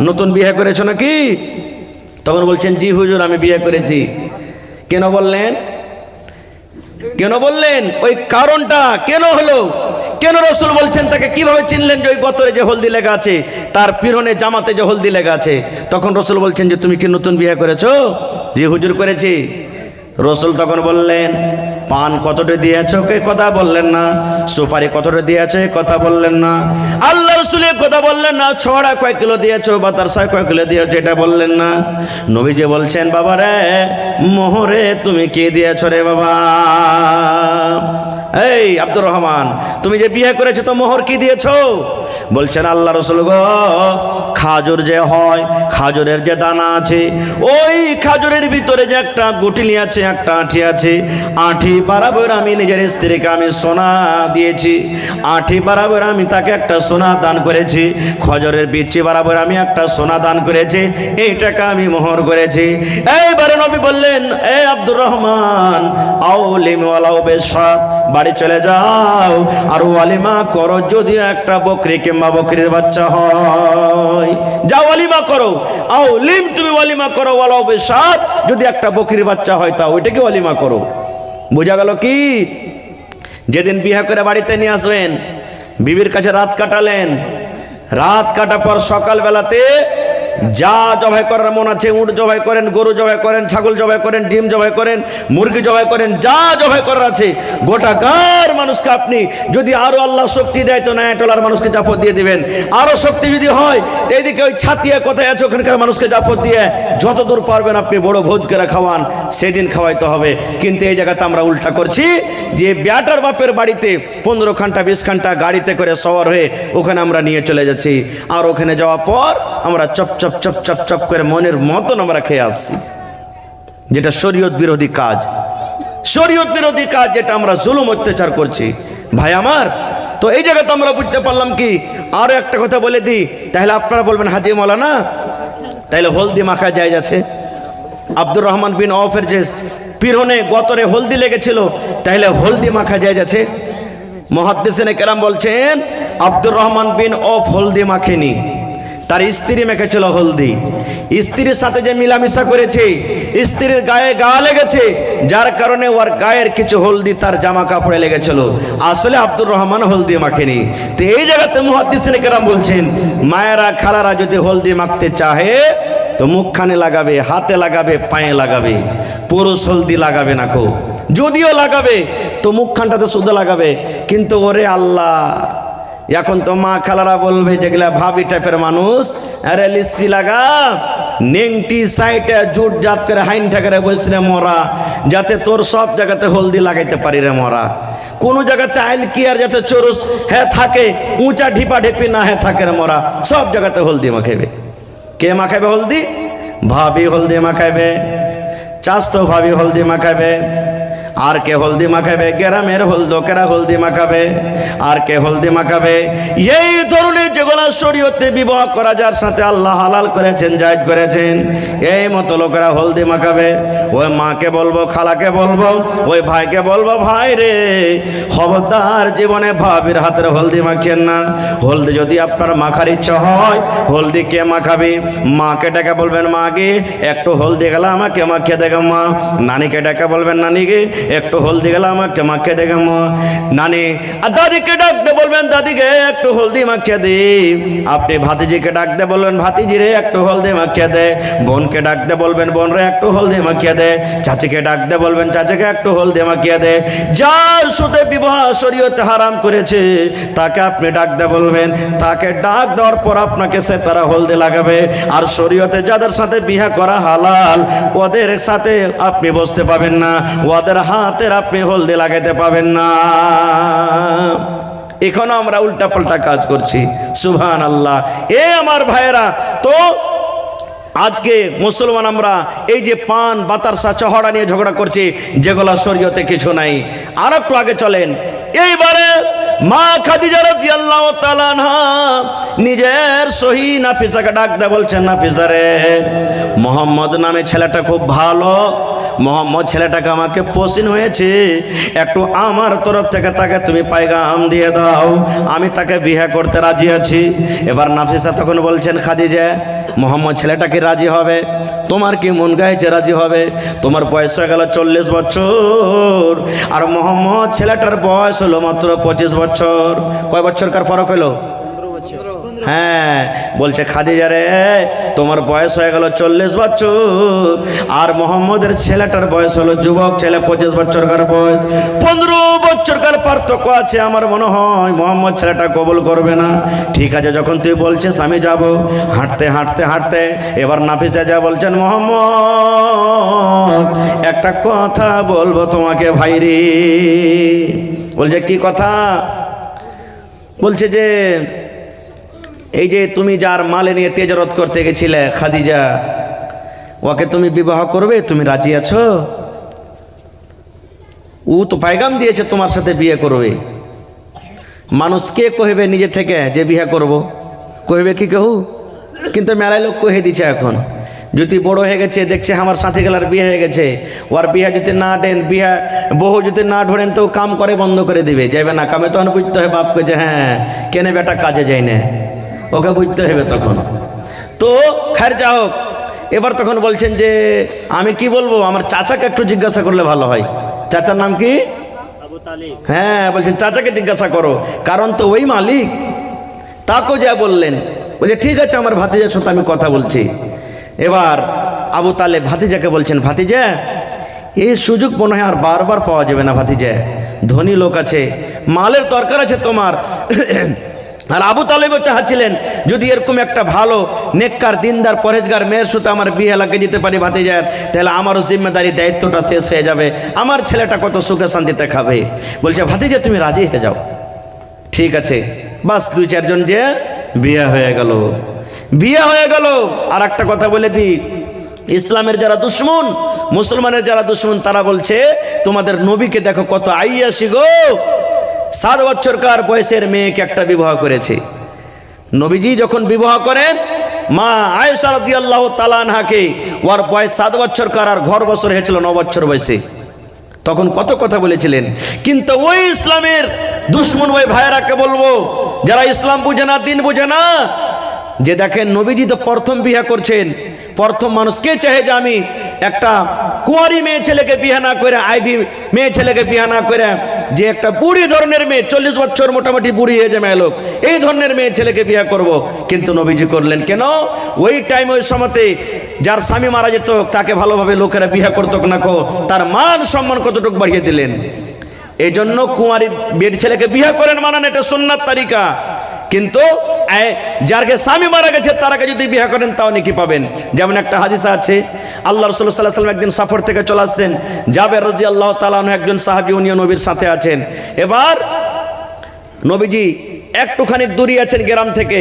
নতুন বিয়ে করেছো নাকি? তখন বলছেন জি হুজুর আমি বিয়ে করেছি। কেন বললেন? কেন বললেন? ওই কারণটা কেন হলো? কেন রাসূল বলছেন তাকে কিভাবে চিনলেন যে ওই গতরে যে হলদি লেখা আছে, তার পিরনে জামাতে যে হলদি লেখা আছে? তখন রাসূল বলছেন যে তুমি কি নতুন বিয়ে করেছো? জি হুজুর করেছি। রাসূল তখন বললেন পান কতটা দিয়েছো কে কথা বললেন না, সুপারি কতটা দিয়েছো কথা বললেন না, আল্লাহ রাসূলের কথা বললেন না, ছড়া কয় কিলো দিয়েছো বা তার সাথে কয় কিলো দিয়েছো এটা বললেন না। নবীজি বলছেন বাবা রে মোহরে তুমি কে দিয়েছো রে বাবা? এই আব্দুর রহমান তুমি যে বিয়ে করেছো তো মোহর কি দিয়েছো? বলছেন আল্লাহ রাসূল গো খাজুর যে হয়, খাজুরের যে দানা আছে, ওই খাজুরের ভিতরে যে একটা গুটিলি আছে, একটা আঁঠি আছে, আঁঠি বরাবর আমি নিজের স্ত্রীকে আমি সোনা দিয়েছি, আঁঠি বরাবর আমি তাকে একটা সোনা দান করেছি, খজরের বিচি বরাবর আমি একটা সোনা দান করেছি, এই টাকা আমি মোহর করেছি। এইবারে নবী বললেন এ আব্দুর রহমান আউলিম ওয়ালাউ বিশাত, বাড়ি চলে যাও আর ওয়ালিমা করো, যদি একটা বকরি কিংবা বকরির বাচ্চা হয়, যাও ওয়ালিমা করো। আউলিম তুমি ওয়ালিমা করো ওয়ালাউ বিশাত, যদি একটা বকরির বাচ্চা হয় তা ওইটাকে ওয়ালিমা করো। বোঝা গেল কি? যেদিন বিয়ে করে বাড়িতে নিয়ে আসবেন, বিবির কাছে রাত কাটালেন, রাত কাটা পর সকালবেলাতে যা জবাই করার মন আছে, উট জবাই করেন, গরু জবাই করেন, ছাগল জবাই করেন, ডিম জবাই করেন, মুরগি জবাই করেন, যা জবাই করার আছে গোটা গাঁর মানুষকে আপনি যদি আরো আল্লাহ শক্তি দেয় তো নায়াটলার মানুষকে জাফর দিয়ে দিবেন, আরো শক্তি যদি হয় তো এইদিকে ওই ছাতিয়া কোথায় আছে ওখানকার মানুষকে জাফর দিয়ে যতদূর পারবেন আপনি বড় ভোজ করে খাওয়ান, সেদিন খাওয়াইতে হবে। কিন্তু এই জায়গাতে আমরা উল্টা করছি যে বেটার বাপের বাড়িতে 15 ঘন্টা 20 ঘন্টা গাড়িতে করে সওয়ার হয়ে ওখানে আমরা নিয়ে চলে যাচ্ছি, আর ওখানে যাওয়ার পর আমরা chop chop chop chop chop করে মনের মতন আমরা খেয়ে আসছি, যেটা শরীয়ত বিরোধী কাজ, শরীয়ত বিরোধী কাজ, যেটা আমরা জুলুম অত্যাচার করছি। ভাই আমার, তো এই জায়গাতে আমরা বুঝতে পারলাম কি? আরো একটা কথা বলে দিই, তাহলে আপনারা বলবেন হাজি মৌলানা তাহলে হলদি মাখা যায় আছে? আব্দুর রহমান বিন আওফের যে পিরনে গতরে হলদি লেগেছিল, তাহলে হলদি মাখা যায় আছে? মুহাদ্দিসিনে কেরাম বলছেন আব্দুর রহমান বিন আওফ হলদি মাখেনি, তার স্ত্রী মেখেছিল হলদি। স্ত্রীর সাথে যে মিলামিশা করেছে, স্ত্রীর গায়ে গা লেগেছে, যার কারণে ওর গায়ের কিছু হলদি তার জামা কাপড়ে লেগেছিল। আসলে আব্দুর রহমান হলদি মাখেনি। তো এই জায়গাতে মুহাদ্দিসিনে কেরাম বলছেন মায়েরা খালারা যদি হলদি মাখতে চাহে তো মুখখানে লাগাবে, হাতে লাগাবে, পায়ে লাগাবে, পুরুষ হলদি লাগাবে না কো, যদিও লাগাবে তো মুখখানটাতে শুধু লাগাবে। কিন্তু ওরে আল্লাহ, এখন তো মা খালারা বলবে যেগুলা ভাবি টাইপের মানুষ, আরে লিসি লাগা নেংটি সাইটে জুট জাত করে হাইন ঠাকারে বলছি রে মরা, যাতে তোর সব জায়গাতে হলদি লাগাইতে পারি রে মরা, কোনো জায়গাতে আইল কি আর যাতে চোরস হ্যাঁ থাকে, উঁচা ঢিপা ঢিপি না হ্যাঁ থাকে রে মরা, সব জায়গাতে হলদি মাখাইবে। কে মাখাইবে হলদি? ভাবি হলদি মাখাইবে, চাস্তো ভাবি হলদি মাখাইবে, আর কে হলদি মাখাবে? গ্রামের হলদকেরা হলদি মাখাবে। আর কে হলদি মাখাবে? এই ধরনের যেগুলো শরীয়তে বিবাহ করা যার সাথে আল্লাহ হালাল করেছেন, জায়েজ করেছেন, এই মতো লোকেরা হলদি মাখাবে। ওই মাকে বলবো, খালাকে বলবো, ওই ভাইকে বলবো, ভাই রে খবরদার জীবনে ভাবির হাতের হলদি মাখিয়েন না। হলদি যদি আপনার মাখার ইচ্ছা হয়, হলদি কে মাখাবে? মাকে ডেকে বলবেন মাকে একটু হলদি গেলে আমাকে মাখিয়ে দেখে মা। নানিকে ডেকে বলবেন নানিকে একটু হলদি গেলে আমাকে মাখিয়ে দেখে মা। নানি আর দাদিকে ডাকতে বলবেন দাদিকে একটু হলদি মাখিয়ে দে। আপনি ভাতিজিকে ডাকতে বলবেন ভাতিজি রে একটু হলদি মাখিয়ে দে। বোনকে ডাকতে বলবেন বোন রে একটু হলদি মাখিয়ে দে। চাচিকে ডাকতে বলবেন চাচিকে একটু হলদি মাখিয়ে দে। যার সাথে বিবাহ শরীয়তে হারাম করেছে তাকে আপনি ডাকতে বলবেন, তাকে ডাক দেওয়ার পর আপনাকে সে তারা হলদি লাগাবে। আর শরীয়তে যাদের সাথে বিয়ে করা হালাল ওদের সাথে আপনি বসতে পাবেন না, ওদের হাতের আপনি হলদি লাগাইতে পাবেন না। এখনো আমরা উল্টা পাল্টা কাজ করছি। সুবহানাল্লাহ। এ আমার ভাইয়েরা, তো আজকে মুসলমান আমরা এই যে পান বাতাসা চহড়া নিয়ে ঝগড়া করছি, যেগুলো শরীয়তে কিছু নাই। আর একটু আগে চলেন, এইবারে মা খাদিজা রাদিয়াল্লাহু তাআলা আনহা নিজের সহি নাফিসাকে ডাক দেয়, বলছেন নাফিসা রে মোহাম্মদ নামে ছেলেটা খুব ভালো, মোহাম্মদ ছেলেটাকে আমাকে পছন্দ হয়েছে, একটু আমার তরফ থেকে তাকে তুমি পায়গাম দিয়ে দাও, আমি তাকে বিয়ে করতে রাজি আছি। এবার নাফিসা তখন বলছেন খাদিজা মোহাম্মদ ছেলেটাকে রাজি হবে? তোমার কি মন গাইছে রাজি হবে? তোমার বয়স হয়ে গেল 40 বছর, আর মোহাম্মদ ছেলেটার বয়স হলো মাত্র 25 বছর। কয় বছরকার ফরক হলো? হ্যাঁ, বলছে খাদিজা রে, তোমার বয়স হয়ে গেল 40 বছর, আর মোহাম্মদের ছেলেটার বয়স হলো যুবক ছেলে, 25 বছরকার বয়স, 15 বছরকার পার্থক্য আছে। আমার মনে হয় মোহাম্মদ ছেলেটা কবুল করবে না। ঠিক আছে, যখন তুই বলছিস আমি যাব। হাঁটতে হাঁটতে হাঁটতে এবার নাফিসা যা বলছেন, মোহাম্মদ একটা কথা বলবো তোমাকে ভাইরে। বলছে কি কথা? বলছে যে এই যে তুমি যার মালে নিয়ে তেজারত করতে গেছিলে খাদিজা, ওকে তুমি বিবাহ করবে? তুমি রাজি আছো? ও তো পায়গাম দিয়েছে তোমার সাথে বিয়ে করবে। মানুষ কে কহিবে নিজে থেকে যে বিয়ে করব? কহিবে কি কেউ? কিন্তু মেলায় লোক কহে দিচ্ছে এখন। যদি বড় হয়ে গেছে, দেখছে আমার সাথী গেলার বিয়ে হয়ে গেছে, ওর বিয়ে যদি না দেন, বিয়ে বহু যদি না ঢোড়েন তো কাম করে বন্ধ করে দিবে, যাইবে না কামে। তখন বুঝতে হবে বাপকে যে হ্যাঁ কেনে বেটা কাজে যায় না, ওকে বুঝতে হবে তখন। তো খায়ের যা হোক, এবার তখন বলছেন যে আমি কি বলবো, আমার চাচাকে একটু জিজ্ঞাসা করলে ভালো হয়। চাচার নাম কি? হ্যাঁ, বলছেন চাচাকে জিজ্ঞাসা করো, কারণ তো ওই মালিক। তাকেও যা বললেন, বলছে ঠিক আছে আমার ভাতিজার সাথে আমি কথা বলছি। এবার আবু তালেব ভাতিজাকে বলছেন, ভাতিজা এই সুযোগ মনে হয় আর বারবার পাওয়া যাবে না ভাতিজা, ধনী লোক আছে, মালের দরকার আছে তোমার। আর আবু তালেবও চাচ্ছিলেন যদি এরকম একটা ভালো নেককার দিনদার পরেজগার মেয়ের সাথে আমার বিয়ে লাগিয়ে যেতে পারি ভাতিজার, তাহলে আমারও জিম্মেদারি দায়িত্বটা শেষ হয়ে যাবে, আমার ছেলেটা কত সুখে শান্তিতে খাবে। বলছে ভাতিজা তুমি রাজি হয়ে যাও। ঠিক আছে, বাস 2-4 জন যে বিয়ে হয়ে গেল, বিয়ে হয়ে গেল। আর একটা কথা বলে দিই, ইসলামের যারা দুশ্মন, মুসলমানের যারা দুশ্মন, তারা বলছে তোমাদের নবীকে দেখো কত আইয়াসি গো, 7 বছরকার বয়সের মেয়েকে একটা বিবাহ করেছে। নবীজি যখন বিবাহ করেন মা আয়েশা রাদিয়াল্লাহু তাআলা আনহাকে, ওর বয়স 7 বছরকার, আর ঘর বছর হয়েছিল 9 বছর বয়সে। তখন কত কথা বলেছিলেন। কিন্তু ওই ইসলামের দুশ্মন ওই ভাইয়েরাকে বলবো, যারা ইসলাম বুঝে না, দিন বুঝে না, যে দেখেন নবীজি তো প্রথম বিয়ে করছেন, প্রথম মানুষ কে চাহে যে আমি একটা কুঁয়ারি মেয়ে ছেলেকে বিয়ে না করে, আইভি মেয়ে ছেলেকে বিয়ে না করে, যে একটা বুড়ি ধরনের মেয়ে, 40 বছর মোটামুটি বুড়ি হয়ে যায় মেয়ে লোক, এই ধরনের মেয়ে ছেলেকে বিয়ে করব। কিন্তু নবীজি করলেন কেন? ওই টাইম ওই সময়তে যার স্বামী মারা যেত তাকে ভালোভাবে লোকেরা বিয়ে করতো না, তার মান সম্মান কতটুকু বাড়িয়ে দিলেন। এই জন্য কুঁয়ারি বেড ছেলেকে বিয়ে করেন মানান, এটা সুন্নাত তারিকা। কিন্তু যারকে স্বামী মারা গেছে তারাকে যদি বিয়ে করেন তাও নাকি পাবেন। যেমন একটা হাদিসা আছে, আল্লাহ রাসূল সাল্লাল্লাহু আলাইহি ওয়াসাল্লাম একদিন সফর থেকে চলে আসছেন, জাবের রাদিয়াল্লাহু তাআলা আনহু একজন সাহাবী, উনিও নবীর সাথে আছেন। এবার নবীজি একটুখানি দূরে আছেন গ্রাম থেকে।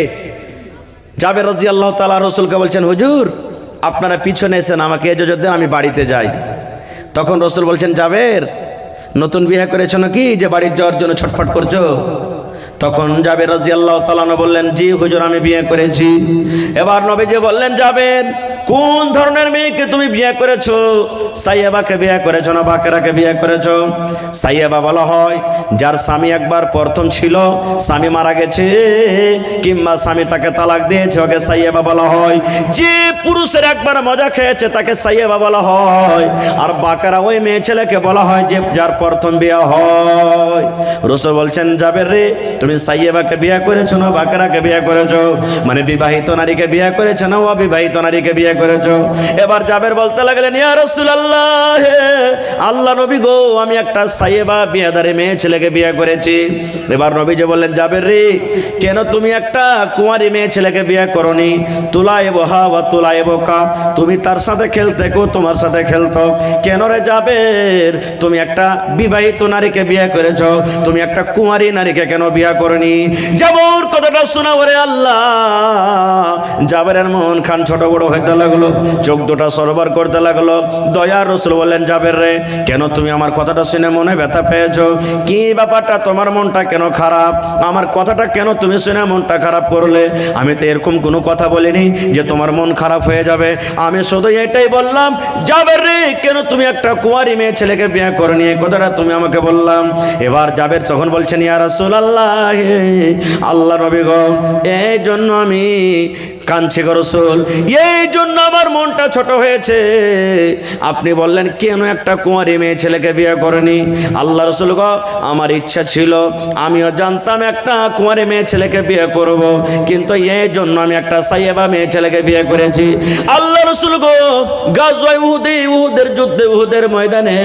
জাবের রাদিয়াল্লাহু তাআলা রাসূলকে বলছেন, হুজুর আপনারা পিছনে এসেন, আমাকে ইজাজত দেন, আমি বাড়িতে যাই। তখন রাসূল বলছেন, জাবের নতুন বিয়ে করেছো নাকি যে বাড়ি যাওয়ার জন্য ছটফট করছো? তখন জাবের রাদিয়াল্লাহু তাআলা বললেন, জি হুজুর আমি বিয়ে করেছি। এবার নবীজি বললেন, জাবের কোন ধরনের মেয়েকে তুমি বিয়ে করেছো? সাইয়াবাকে বিয়ে করেছো না বাকেরাকে বিয়ে করেছো? সাইয়াবা বলা হয় যার স্বামী একবার প্রথম ছিল, স্বামী মারা গেছে কিংবা স্বামী তাকে তালাক দিয়েছে, ওকে সাইয়াবা বলা হয়। যে পুরুষের একবার মজা খেয়েছে তাকে সাইয়াবা বলা হয়। আর বাকেরা ওই মেয়ে ছেলেকে বলা হয় যে যার প্রথম বিয়ে হয়। রাসূল বলছেন, জাবের রে তুমি সাইয়াবাকে বিয়ে করেছো না বাকেরাকে বিয়ে করেছো? মানে বিবাহিত নারীকে বিয়ে করেছো না অবিবাহিত নারীকে বিয়ে করেছো? এবার জাবের বলতে লাগলেন, ইয়া রাসূলুল্লাহ, আল্লাহ নবী গো, আমি একটা সাইয়াবা বিয়েদারি মেয়ে ছেলেকে বিয়ে করেছি। এবার নবীজি বললেন, জাবের রে কেন তুমি একটা কুঁয়ারি মেয়ে ছেলেকে বিয়ে করনি? তুলাইবহা ওয়া তুলাইবকা, তুমি তার সাথে খেলতে কো তোমার সাথে খেলতো। কেন রে জাবের তুমি একটা বিবাহিত নারীকে বিয়ে করেছো, তুমি একটা কুঁয়ারি নারীকে কেন বিয়ে করনি? জাবর কথাটা শোনা ওরে আল্লাহ, জাবেরের মন খান ছোট বড় হইতে লাগলো, চোখ দুটা সরবার করতে লাগলো। দয়ার রাসূল বললেন, জাবের রে কেন তুমি আমার কথাটা শুনে মনে ব্যথা পেয়েছো? কি ব্যাপারটা, তোমার মনটা কেন খারাপ? আমার কথাটা কেন তুমি শুনে মনটা খারাপ করলে? আমি তো এরকম কোনো কথা বলিনি যে তোমার মন খারাপ হয়ে যাবে। আমি শুধু এটাই বললাম, জাবের রে কেন তুমি একটা কুঁয়ারি মেয়ে ছেলেকে বিয়ে করনি, এই কথাটা তুমি আমাকে বললাম। এবার জাবের তখন বলছেন, ইয়া রাসূলুল্লাহ, আল্লাহ নবী গো, এই জন্য আমি কাঁদছি গো রাসূল, এই জন্য আমার মনটা ছোট হয়েছে। আপনি বললেন কেন একটা কুঁয়ারি মেয়ে ছেলেকে বিয়ে করেনি? আল্লাহ রাসূল গো, আমার ইচ্ছা ছিল, আমিও জানতাম একটা কুঁয়ারি মেয়ে ছেলেকে বিয়ে করব, কিন্তু এই জন্য আমি একটা সাইয়েবা মেয়ে ছেলেকে বিয়ে করেছি। আল্লাহ রাসূল গো, গাজওয়ায়ে উহুদের যুদ্ধে, উহুদের ময়দানে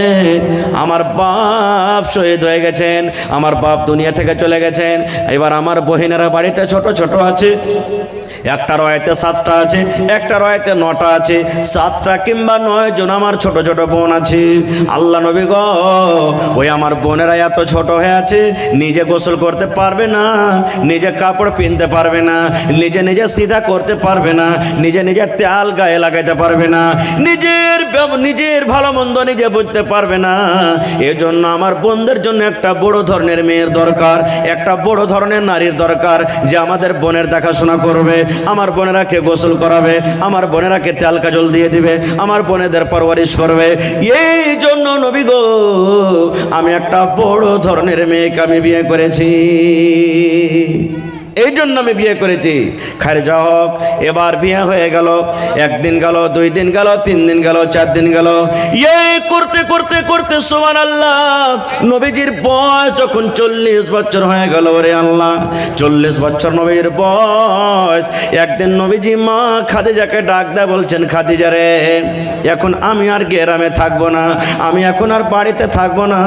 আমার বাপ শহীদ হয়ে গেছেন, আমার বাপ দুনিয়া থেকে চলে গেছেন। এবার আমার বহিনেরা বাড়িতে ছোট ছোট আছে, একটা রয়েতে 7টা আছে, একটা রয়েতে 9টা আছে, 7টা কিংবা 9 জন আমার ছোট ছোট বোন আছে। আল্লাহ নবী গো, ওই আমার বোনেরা এত ছোট হয়ে আছে, নিজে গোসল করতে পারবে না, নিজে কাপড় পিনতে পারবে না, নিজে নিজে সিধা করতে পারবে না, নিজে নিজে তেল গায়ে লাগাইতে পারবে না, নিজের ভালো মন্দ নিজে বুঝতে পারবে না। এজন্য আমার বোনদের জন্য একটা বড় ধরনের মেয়ের দরকার, একটা বড় ধরনের নারীর দরকার, যে আমাদের বোনের দেখাশোনা করবে, আমার বোনেরাকে গোসল করাবে, আমার বোনেরাকে তেল কাজল দিয়ে দিবে, আমার বোনেদের পরওয়ারিশ করবে। এই জন্য নবী গো, আমি একটা বড় ধরনের মেয়েকে আমি বিয়ে করেছি, এই জন্য আমি বিয়ে করেছি। খায় যা হোক, এবার বিয়ে হয়ে গেল, 1 দিন গেল, 2 দিন গেল, 3 দিন গেল, 4 দিন গেল, করতে করতে করতে সুবহানাল্লাহ, নবীজির বয়স যখন 40 বছর হয়ে গেল। রে আল্লাহ, 40 বছর নবীর বয়স। একদিন নবীজি মা খাদিজাকে ডাক দেয়, বলছেন খাদিজা রে, এখন আমি আর গ্রামে থাকবো না, আমি এখন আর বাড়িতে থাকবো না,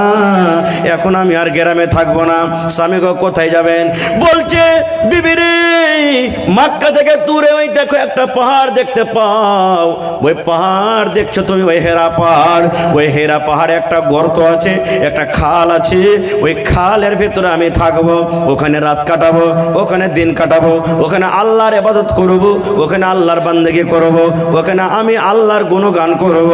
এখন আমি আর গ্রামে থাকবো না। স্বামী গো কোথায় যাবেন? বলছে বিবি রে, মক্কা থেকে দূরে ওই দেখো একটা পাহাড় দেখতে পাও, ওই পাহাড় দেখছো তুমি, ওই হেরা পাহাড়, ওই হেরা পাহাড়ে একটা গর্ত আছে, একটা খাল আছে, ওই খালের ভেতরে আমি থাকবো, ওখানে রাত কাটাবো, ওখানে দিন কাটাবো, ওখানে আল্লাহর ইবাদত করব, ওখানে আল্লাহর বান্দেগি করব, ওখানে আমি আল্লাহর গুণগান করব।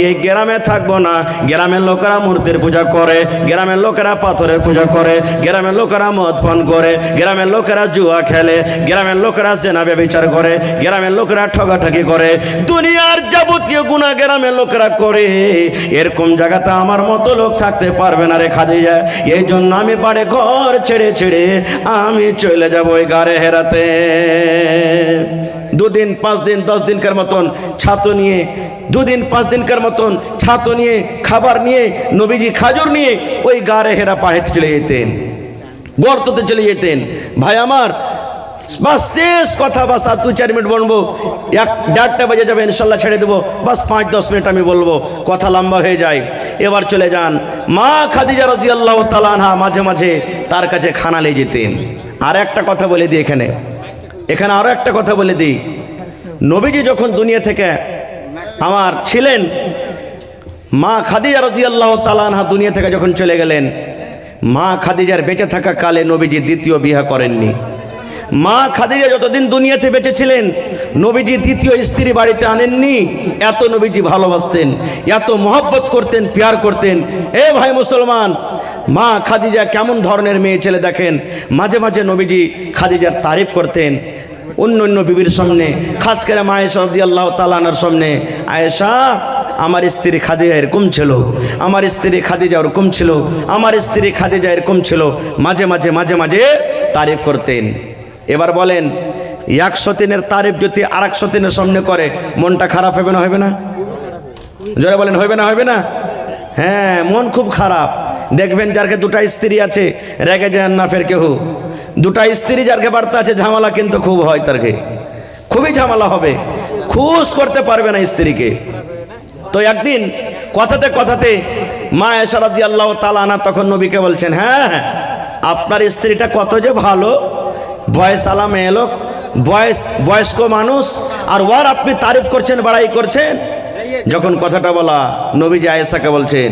এই গ্রামে থাকবো না। গ্রামের লোকেরা মূর্তির পূজা করে, গ্রামের লোকেরা পাথরের পূজা করে, গ্রামের লোকেরা মদ পান করে, গ্রামের লোকেরা জুয়া খেলে, গ্রামের লোকেরা জেনা ব্যভিচার করে, গ্রামের লোকেরা ঠগাঠগি করে, দুনিয়ার যাবতীয় গুনাহ গ্রামের লোকেরা করে। এরকম জায়গাতে আমার মতো লোক থাকতে পারবে না রে খাদিজা। এই জন্য আমি বাড়ি ঘর ছেড়ে ছেড়ে আমি চলে যাব ওই গারে হেরাতে। 2 দিন 5 দিন 10 দিনকার মতন ছাত্র নিয়ে, 2 দিন 5 দিনকার মতন ছাত্র নিয়ে, খাবার নিয়ে, নবীজি খাজুর নিয়ে ওই গারে হেরা পাহাড়ে চলে যেতেন, গর্ততে চলে যেতেন। ভাই আমার, বাস শেষ কথা, বাস আর 2-4 মিনিট বলবো, 1-1:30 বাজে যাবে, ইনশাল্লাহ ছেড়ে দেবো, বাস 5-10 মিনিট আমি বলবো, কথা লম্বা হয়ে যায়। এবার চলে যান, মা খাদিজা রাদিয়াল্লাহু তাআলা আনহা মাঝে মাঝে তার কাছে খানা নিয়ে যেতেন। আর একটা কথা বলে দিই, এখানে আরও একটা কথা বলে দিই, নবীজি যখন দুনিয়া থেকে আমার ছিলেন, মা খাদিজা রাদিয়াল্লাহু তাআলা আনহা দুনিয়া থেকে যখন চলে গেলেন, মা খাদিজার বেঁচে থাকা কালে নবীজি দ্বিতীয় বিয়ে করেননি। মা খাদিজা যতদিন দুনিয়াতে বেঁচে ছিলেন, নবীজি দ্বিতীয় স্ত্রী বাড়িতে আনেননি। এত নবীজি ভালোবাসতেন, এত মহব্বত করতেন, প্যার করতেন। এ ভাই মুসলমান, মা খাদিজা কেমন ধরনের মেয়ে ছেলে দেখেন। মাঝে মাঝে নবীজি খাদিজার তারিফ করতেন অন্য বিবির সামনে, খাস করে মা আয়েশা রাদিয়াল্লাহু তাআলা আনহার সামনে। আয়েশা, আমার স্ত্রী খাদিজা এরকম ছিল, আমার স্ত্রী খাদিজা ওরকম ছিল, আমার স্ত্রী খাদিজা এরকম ছিল, মাঝে মাঝে তারিফ করতেন। এবার বলেন, 100 দিনের তারিফ যদি 100 দিনের সামনে করে, মনটা খারাপ হবে না? হবে না? জোরে বলেন, হবে না? হ্যাঁ, মন খুব খারাপ। দেখবেন যারকে 2টা স্ত্রী আছে, রেগে যায় না ফের কেউ। 2টা স্ত্রী যারকে বাড়তে আছে, ঝামেলা কিন্তু খুব হয়, তারকে খুবই ঝামেলা হবে, খুশ করতে পারবে না স্ত্রীকে। তো একদিন কথাতে মা আয়েশা রাদিয়াল্লাহু তাআলা আনহা তখন নবীকে বলছেন, হ্যাঁ, আপনার স্ত্রীটা কত যে ভালো, বয়স আলা মেয়ে লোক, বয়স্ক মানুষ, আর ওর আপনি তারিফ করছেন, বাড়াই করছেন। যখন কথাটা বলা, নবীজি আয়েশাকে বলছেন,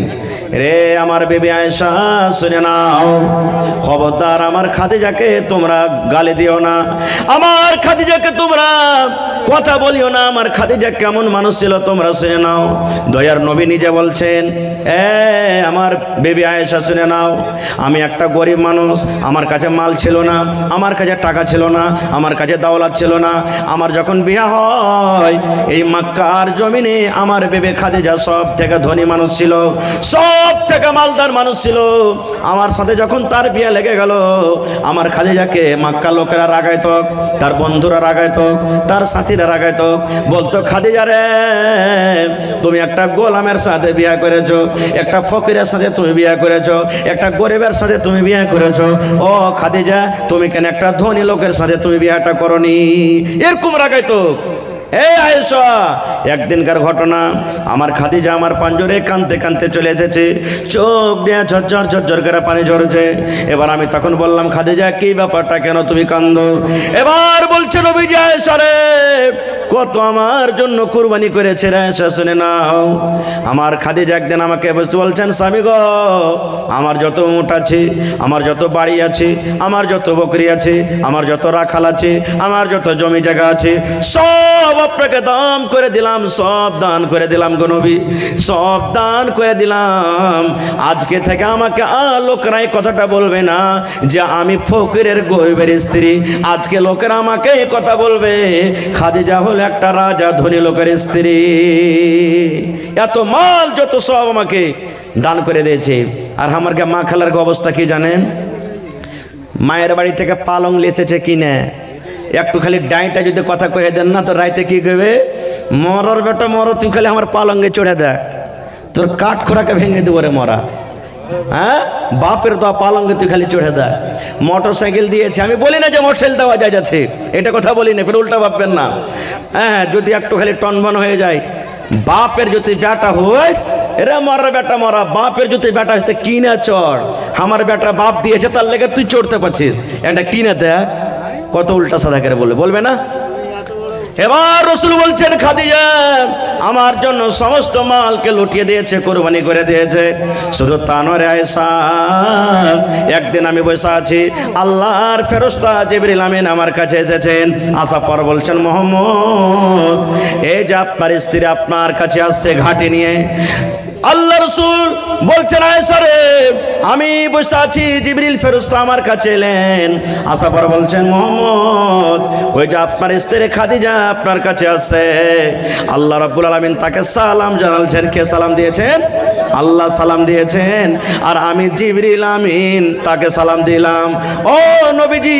রে আমার বেবি আয়েশা, শুনে নাও, খবরদার আমার খাদিজাকে তোমরা গালি দিও না, আমার খাদিজাকে তোমরা কথা বলিও না, আমার খাদিজা কেমন মানুষ ছিল তোমরা শুনে নাও। দয়ার নবী নিজে বলছেন, আমার বেবি আয়েশা শুনে নাও, আমি একটা গরিব মানুষ, আমার কাছে মাল ছিল না, আমার কাছে টাকা ছিল না, আমার কাছে দাওলাত ছিল না। আমার যখন বিয়ে হয়, এই মক্কার জমিনে আমার বেবে খাদিজা সব থেকে ধনী মানুষ ছিল, সব থেকে মালদার মানুষ ছিল। আমার সাথে যখন তার বিয়ে লেগে গেল, আমার খাদিজাকে মক্কা লোকেরা রাগাইত, তার বন্ধুরা রাগাইত, তার সাথীরা রাগাইত, বলতো খাদিজা রে তুমি একটা গোলামের সাথে বিয়ে করেছো, একটা ফকিরের সাথে তুমি বিয়ে করেছো, একটা গরিবের সাথে তুমি বিয়ে করেছো। ও খাদিজা তুমি কেন একটা ধনী লোকের সাথে তুমি বিয়েটা করনি? এরকম রাগাইতো। এই আয়েশা, একদিনকার ঘটনা, আমার খাদিজা আমার পাঞ্জরে কাঁদতে কাঁদতে চলে এসেছে, চোখ দিয়ে ঝরঝর ঝরঝর করে পানি ঝরছে। এবার আমি তখন বললাম খাদিজা কি ব্যাপারটা, কেন তুমি কাঁদো? এবার বলছে নবীজি আয়েশা রে কত আমার জন্য কুরবানি করেছে রে আয়েশা, শুনে নাও। আমার খাদিজা একদিন আমাকে বলছেন স্বামী গো, আমার যত উট আছে, আমার যত বাড়ি আছে, আমার যত বকরি আছে, আমার যত রাখাল আছে, আমার যত জমি জায়গা আছে, সব আপনাকে দান করে দিলাম, সব দান করে দিলাম গো নবী, সব দান করে দিলাম। আজকে থেকে আমাকে লোকেরা এই কথাটা বলবে না যে আমি ফকিরের গরিবের স্ত্রী। আজকে লোকেরা আমাকে এই কথা বলবে খাদিজা হলো একটা রাজা ধনী লোকের স্ত্রী। এত মাল যত সব আমাকে দান করে দিয়েছে। আর আমার মা খালার অবস্থা কি জানেন? মায়ের বাড়ি থেকে পালং লেচেছে কিনে, একটু খালি ডাইটা যদি কথা কয়ে দেন না তো রাইতে কি করবে, মরর বেটা মর, তুই খালি আমার পালঙ্গে চড়ে দেখ, তোর কাঠ খোরাকে ভেঙে দেবো রে মরা। হ্যাঁ, বাপের তো পালঙ্গে তুই খালি চড়ে দেখ। মোটর সাইকেল দিয়েছে, আমি বলি না যে মোটরসাইকেল দেওয়া যায় যাচ্ছে, এটা কথা বলি না, ফের উল্টা ভাববেন না। হ্যাঁ, যদি একটু খালি টনবন হয়ে যায়, বাপের যদি বেটা হইস এরা মরা বেটা মরা, বাপের যদি বেটা হইতে কিনে চড়। আমার বেটা বাপ দিয়েছে তার লেগে তুই চড়তে পারছিস, এটা কিনে দেখ। কত উল্টা সাদা করে বলবে না? এবার রাসূল বলছেন খাদিজা আমার জন্য সমস্ত মালকে লুটিয়ে দিয়েছে, কুরবানি করে দিয়েছে। শুধু তা নয় আয়েশা, একদিন আমি বসে আছি, আল্লাহর ফেরেশতা জিবরিল আমিন আমার কাছে এসেছেন। আসার পর বলছেন মুহাম্মদ এই যে আপনার স্ত্রী আপনার কাছে আসছে ঘাটি নিয়ে। আল্লাহ রাসূল বলছেন আয়েশা রে আমি বসে আছি, জিবরিল ফেরেশতা আমার কাছে এলেন। আসার পর বলছেন মুহাম্মদ ওই যে আপনার স্ত্রী খাদিজা আপনার কাছে আসছে। আল্লাহ রাব্বুল আলামিন তাকে সালাম জানালছেন। কে সালাম দিয়েছেন? আল্লাহ সালাম দিয়েছেন, আর আমি জিবরিল আমিন তাকে সালাম দিলাম। ও নবীজি,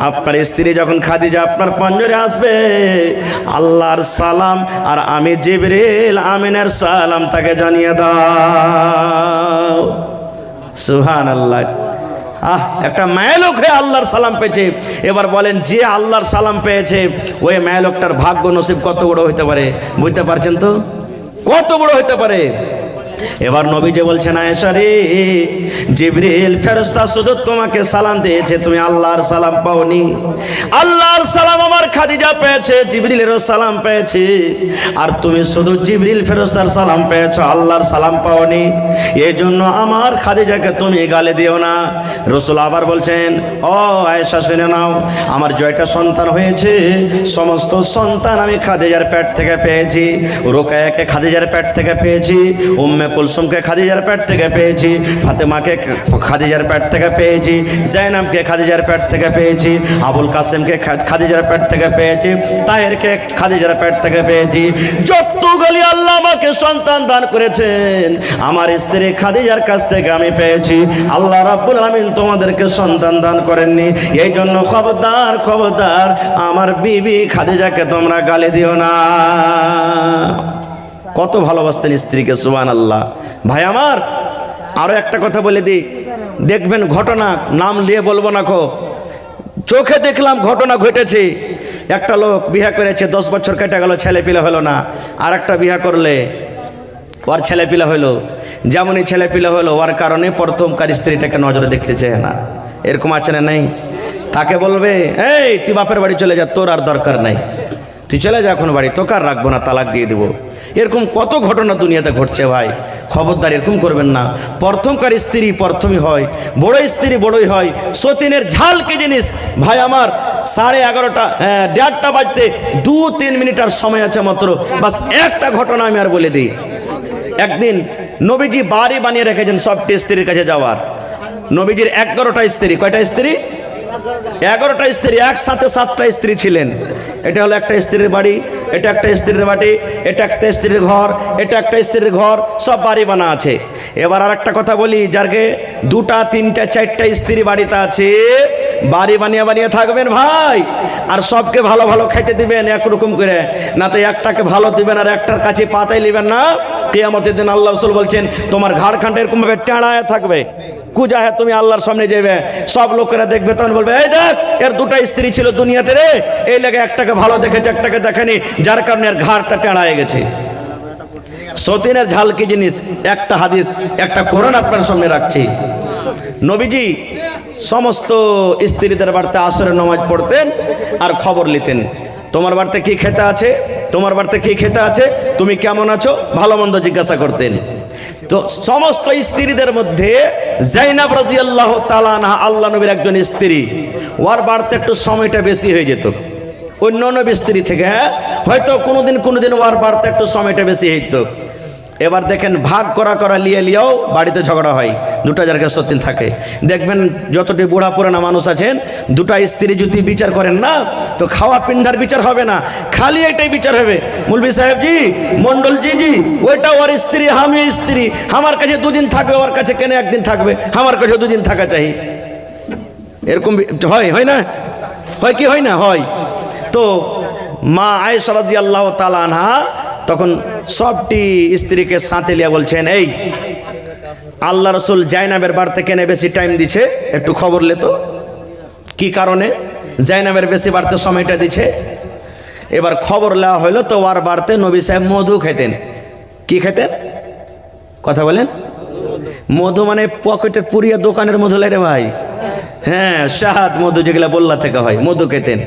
আপনার স্ত্রী যখন খাদিজা আপনার পাঞ্জরে আসবে, আল্লাহর সালাম আর আমি জিবরিল আমিনের সালাম তাকে জানিয়ে দাও। সুবহানাল্লাহ। একটা মায়া লোক হয়ে আল্লাহর সালাম পেয়েছে। এবার বলেন যে আল্লাহর সালাম পেয়েছে ওই মায়া লোকটার ভাগ্য নসিব কত বড় হইতে পারে, বুঝতে পারছেন তো? কত বড় হইতে পারে। এবার নবীজি বলছেন আয়েশা রে জিবরিল ফেরেশতা শুধু তোমাকে সালাম দিয়েছে, তুমি আল্লাহর সালাম পাওনি। আল্লাহর সালাম আমার খাদিজা পেয়েছে, জিবরিলেরও সালাম পেয়েছে, আর তুমি শুধু জিবরিল ফেরেশতার সালাম পেয়েছো, আল্লাহর সালাম পাওনি। এই জন্য আমার খাদিজাকে তুমি গালি দিও না। রাসূল আবার বলছেন ও আয়েশা শুনে নাও, আমার জয়টা সন্তান হয়েছে, সমস্ত সন্তান আমি খাদিজার পেট থেকে পেয়েছি। রুকায়াকে খাদিজার পেট থেকে পেয়েছি, উম্মে কুলসুমকে খাদিজার পেট থেকে পেয়েছি, ফাতেমাকে খাদিজার পেট থেকে পেয়েছি, জাইনাবকে খাদিজার পেট থেকে পেয়েছি, আবুল কাসেমকে খাদিজার পেট থেকে পেয়েছি, তাহেরকে খাদিজার পেট থেকে পেয়েছি। যতগুলি আল্লাহ আমাকে সন্তান দান করেছেন আমার স্ত্রী খাদিজার কাছ থেকে আমি পেয়েছি। আল্লাহ রাব্বুল আলামিন তোমাদেরকে সন্তান দান করেননি। এই জন্য খবরদার খবরদার আমার বিবি খাদিজাকে তোমরা গালি দিও না। কত ভালোবাসতেন স্ত্রীকে, সুবহানাল্লাহ। ভাই আমার আরো একটা কথা বলে দিই, দেখবেন ঘটনা নাম নিয়ে বলবো না, চোখে দেখলাম ঘটনা ঘটেছে। একটা লোক বিয়ে করেছে, 10 বছর কেটে গেল, ছেলে পিলে হলো না। আর একটা বিয়ে করলে ওর ছেলে পিলে হলো, যেমনই ছেলে পিলে হলো ওর কারণে প্রথমকার স্ত্রীটাকে নজরে দেখতে চায় না। এরকম আছে না নাই? তাকে বলবে এই তুই বাপের বাড়ি চলে যা, তোর আর দরকার নাই, তুই চলে যা এখন বাড়ি, তোকে আর রাখবো না, তালাক দিয়ে দেবো। এরকম কত ঘটনা দুনিয়াতে ঘটছে ভাই। খবরদার এরকম করবেন না। প্রথমকার স্ত্রী প্রথমই হয়, বড় স্ত্রী বড়ই হয়। সতীনের ঝাল কি জিনিস ভাই আমার, 11:30 1:30 বাজতে 2-3 মিনিট আর সময় আছে মাত্র। বাস একটা ঘটনা আমি আর বলে দিই। একদিন নবীজি বাড়ি বানিয়ে রেখেছেন সবটি স্ত্রীর কাছে যাওয়ার। নবীজির 11টা স্ত্রী, কয়টা স্ত্রী? 11টা স্ত্রী, একসাথে 7টা স্ত্রী ছিলেন। এটা হলো একটা স্ত্রীর বাড়ি, এটা একটা স্ত্রীর বাড়ি, এটা একটা স্ত্রীর ঘর, এটা একটা স্ত্রীর ঘর, সব বাড়ি বানা আছে। এবার আর একটা কথা বলি, যারকে 2টা 3টা 4টা স্ত্রী বাড়িতে আছে, বাড়ি বানিয়ে বানিয়ে থাকবেন ভাই, আর সবকে ভালো ভালো খাইতে দিবেন একরকম করে, না তো একটাকে ভালো দিবেন আর একটার কাছে পাতাই নেবেন না। কিয়ামতের দিন আল্লাহ রাসূল বলছেন তোমার ঘাড়খান্ড এরকম ভাবে টেড়ায় থাকবে, কুজা হ্যাঁ তুমি আল্লাহর সামনে যাবে, সব লোকেরা দেখবে, তখন বলবে এই দেখ এর 2টা স্ত্রী ছিল দুনিয়াতে রে, এই লেগে একটাকে ভালো দেখেছে একটাকে দেখেনি, যার কারণে এর ঘাড়টা টেড়ায় গেছে। সতীনের ঝাল কি জিনিস, একটা হাদিস একটা কোরআন আপনার সামনে রাখছি। নবীজি সমস্ত স্ত্রীদের বাড়িতে আসরের নামাজ পড়তেন আর খবর নিতেন, তোমার বাড়িতে কি খেতে আছে, তোমার বাড়িতে কি খেতে আছে, তুমি কেমন আছো, ভালো মন্দ জিজ্ঞাসা করতেন। তো সমস্ত স্ত্রীদের মধ্যে জাইনাব রাদিয়াল্লাহু তাআলা আনহা আল্লাহ নবীর একজন স্ত্রী, ওর বাড়িতে একটু সময়টা বেশি হয়ে যেত অন্য অন্য স্ত্রী থেকে, হ্যাঁ হয়তো কোনোদিন ওর বাড়িতে একটু সময়টা বেশি হইতো। এবার দেখেন ভাগ করা লিয়েও বাড়িতে ঝগড়া হয়, 2টা জায়গায় সত্যিন থাকে। দেখবেন যতটি বুড়া পুরানা মানুষ আছেন, 2টা স্ত্রী যদি বিচার করেন না, তো খাওয়া পিন্ধার বিচার হবে না, খালি এটাই বিচার হবে, মুলবি সাহেব জি, মন্ডল জি, ওইটা ওর স্ত্রী, আমি স্ত্রী, আমার কাছে 2 দিন থাকবে, ওর কাছে কেন 1 দিন থাকবে, আমার কাছে 2 দিন থাকা চাই। এরকম হয় না, হয় কি হয় না হয়। তো মা আয়েশা রাদিয়াল্লাহু তাআলা আনহা তখন সবটি স্ত্রীকে সাথে লিয়া বলছেন, এই আল্লাহ রসুল জাইনাবের বাড়িতে কেনে বেশি টাইম দিচ্ছে, একটু খবর লে তো কি কারণে জাইনাবের বেশি বাড়তে সময়টা দিচ্ছে। এবার খবর নেওয়া হইলো, তো ওর বাড়িতে নবী সাহেব মধু খেতেন। কি খেতেন কথা বলেন? মধু মানে পকেটের পুরিয়া দোকানের মধু লাই রে ভাই, হ্যাঁ শাহাদ মধু যেগুলা বললা থেকে হয়, মধু খেতেন।